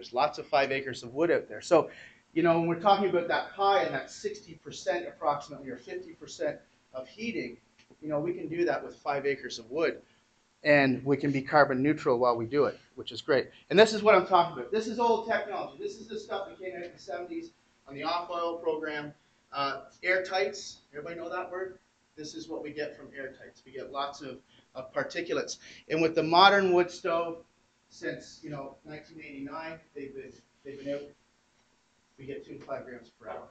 There's lots of 5 acres of wood out there. So, you know, when we're talking about that pie and that 60% approximately or 50% of heating, you know, we can do that with 5 acres of wood. And we can be carbon neutral while we do it, which is great. And this is what I'm talking about. This is old technology. This is the stuff that came out in the 70s on the off-oil program. Airtights, everybody know that word? This is what we get from airtights. We get lots of particulates. And with the modern wood stove, since 1989, they've been out. We get 2 to 5 grams per hour.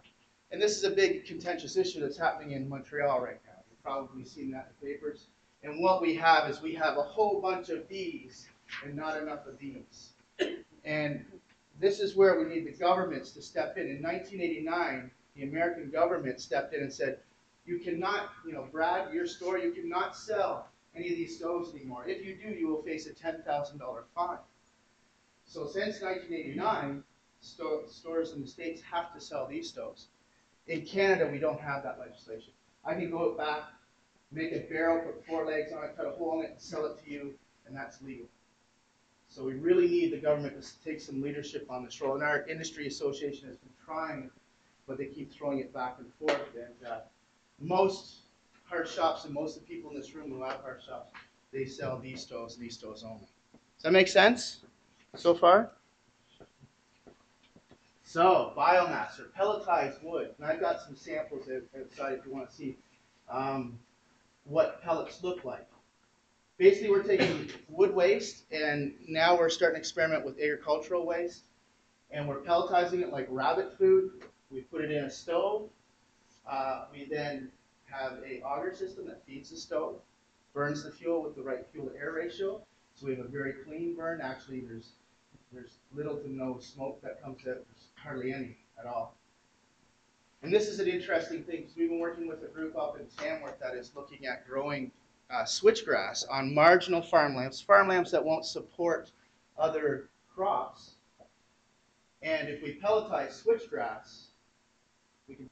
And this is a big contentious issue that's happening in Montreal right now. You've probably seen that in the papers. And what we have is we have a whole bunch of these and not enough of these. And this is where we need the governments to step in. In 1989, the American government stepped in and said, you cannot, Brad, your store, you cannot sell any of these stoves anymore. If you do, you will face a $10,000 fine. So since 1989, stores in the States have to sell these stoves. In Canada, we don't have that legislation. I can go back, make a barrel, put 4 legs on it, cut a hole in it, and sell it to you, and that's legal. So we really need the government to take some leadership on this role. And our industry association has been trying, but they keep throwing it back and forth. And most hearth shops and most of the people in this room who have hearth shops, they sell these stoves and these stoves only. Does that make sense so far? So, biomass or pelletized wood. And I've got some samples outside if you want to see what pellets look like. Basically, we're taking wood waste, and now we're starting to experiment with agricultural waste. And we're pelletizing it like rabbit food. We put it in a stove. We then have an auger system that feeds the stove, burns the fuel with the right fuel-to-air ratio. So we have a very clean burn. Actually, there's little to no smoke that comes out. There's hardly any at all. And this is an interesting thing because we've been working with a group up in Tamworth that is looking at growing switchgrass on marginal farmlands that won't support other crops. And if we pelletize switchgrass,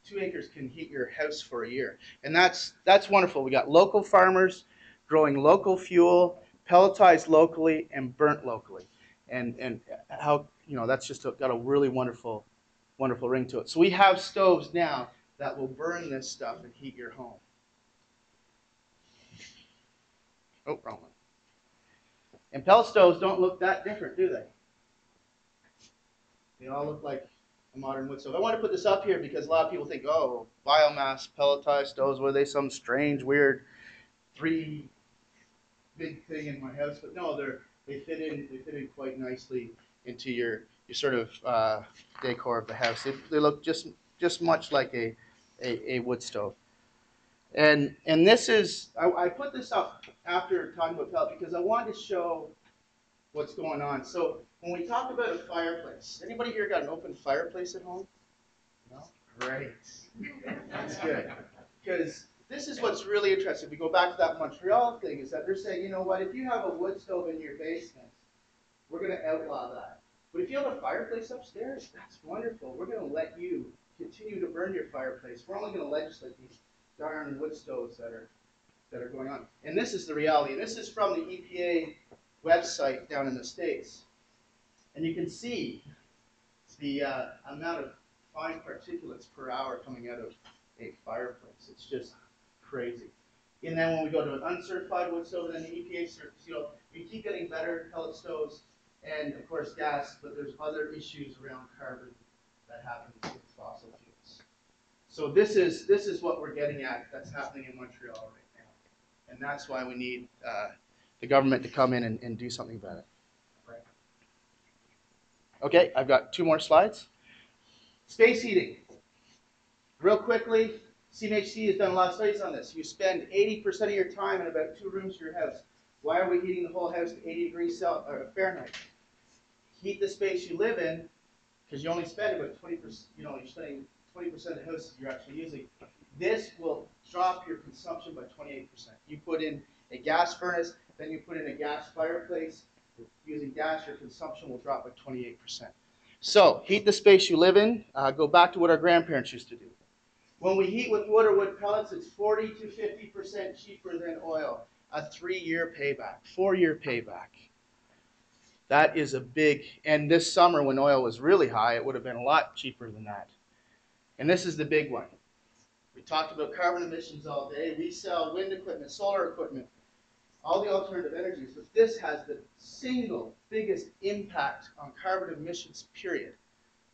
2 acres can heat your house for a year. And that's wonderful. We got local farmers growing local fuel, pelletized locally, and burnt locally. And how, that's just got a really wonderful ring to it. So we have stoves now that will burn this stuff and heat your home. Oh, wrong one. And pellet stoves don't look that different, do they? They all look like a modern wood stove. I want to put this up here because a lot of people think, oh, biomass pelletized stoves, were they some strange, weird 3 big thing in my house? But no, they fit in quite nicely into your sort of decor of the house. They look just much like a wood stove. And this is, I put this up after talking about pellet because I wanted to show what's going on. So when we talk about a fireplace, anybody here got an open fireplace at home? No? Great. That's good. Because this is what's really interesting. We go back to that Montreal thing, is that they're saying, you know what, if you have a wood stove in your basement, we're going to outlaw that. But if you have a fireplace upstairs, that's wonderful. We're going to let you continue to burn your fireplace. We're only going to legislate these darn wood stoves that are going on. And this is the reality. And this is from the EPA website down in the States. And you can see the amount of fine particulates per hour coming out of a fireplace. It's just crazy. And then when we go to an uncertified wood stove, then the EPA certified, we keep getting better pellet stoves and, of course, gas, but there's other issues around carbon that happen with fossil fuels. So this is what we're getting at that's happening in Montreal right now. And that's why we need the government to come in and do something about it. Right. Okay, I've got 2 more slides. Space heating. Real quickly, CMHC has done a lot of studies on this. You spend 80% of your time in about 2 rooms of your house. Why are we heating the whole house to 80 degrees Fahrenheit? Heat the space you live in, because you only spend about 20%, you're spending 20% of the house you're actually using. This will drop your consumption by 28%. You put in a gas furnace, then you put in a gas fireplace. Using gas, your consumption will drop by 28%. So, heat the space you live in. Go back to what our grandparents used to do. When we heat with wood or wood pellets, it's 40 to 50% cheaper than oil. A 3-year payback, 4-year payback. That is a big, and this summer when oil was really high, it would have been a lot cheaper than that. And this is the big one. We talked about carbon emissions all day. We sell wind equipment, solar equipment, all the alternative energies, but this has the single biggest impact on carbon emissions, period.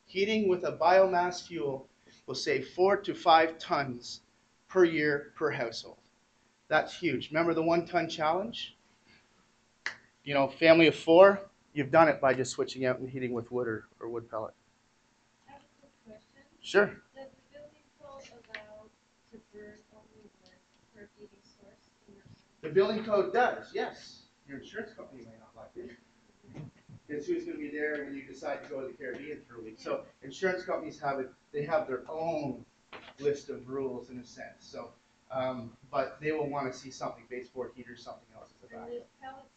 Heating with a biomass fuel will save 4 to 5 tons per year per household. That's huge. Remember the 1-ton challenge? You know, family of 4, you've done it by just switching out and heating with wood or wood pellet. I have a quick question. Sure. Does the building code allow to burn only wood for heating source in your home? The building code does, yes. Your insurance company may not like it. Because who's going to be there when you decide to go to the Caribbean for a week? So insurance companies have it. They have their own list of rules in a sense. So, but they will want to see something baseboard heater, something else as a And backup. there's pellets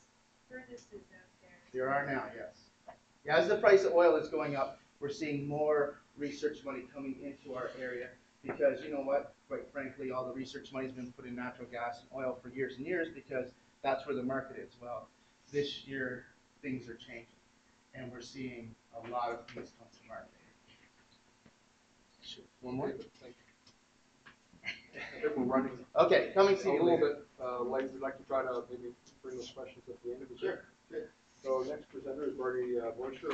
furnaces out there. There are now, yes. Yeah, as the price of oil is going up, we're seeing more research money coming into our area because you know what? Quite frankly, all the research money has been put in natural gas and oil for years and years because that's where the market is. Well, this year things are changing, and we're seeing a lot of things come to market. One more. Thank you. I think we're running Okay, coming a to you little later. bit late. We'd like to try to maybe bring those questions at the end of it. Sure. Good. So next presenter is Marty Boyster.